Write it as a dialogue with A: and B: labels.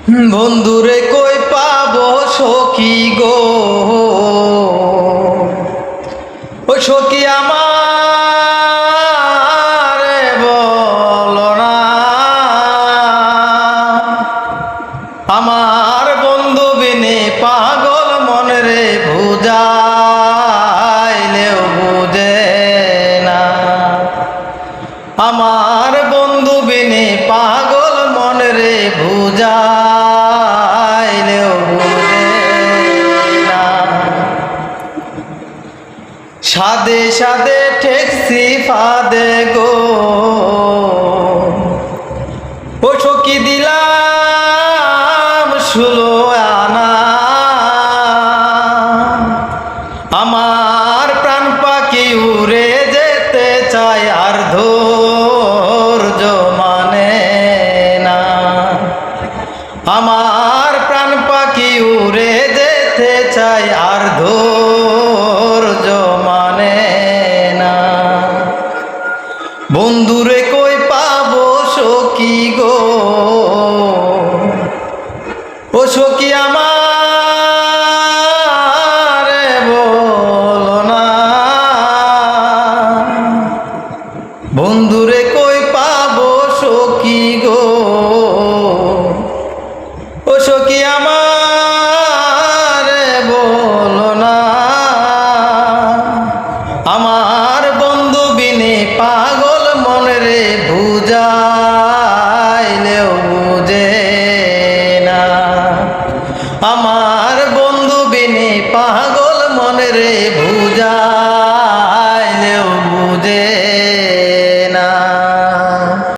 A: বন্ধুরে কই পাবো সখী গো, ও সখী আমার বলো না। আমার বন্ধু বিনে পাগল মন রে বুঝাইলেও বুঝে না। আমার বন্ধু বিনে পাগল মন রে বুঝাইলেও বুঝে না। সাদে সাদে ঠেকছি ফাদে গো, ও সখী দিলাম 16 আনা। আমার প্রাণ পাখি উড়ে যেতে চায় আর ধৈর্য মানে না। আমার প্রাণ পাখি উড়ে যেতে চায় আর ধৈর্য মানে না। বন্ধুরে কই পাবো সখী গো,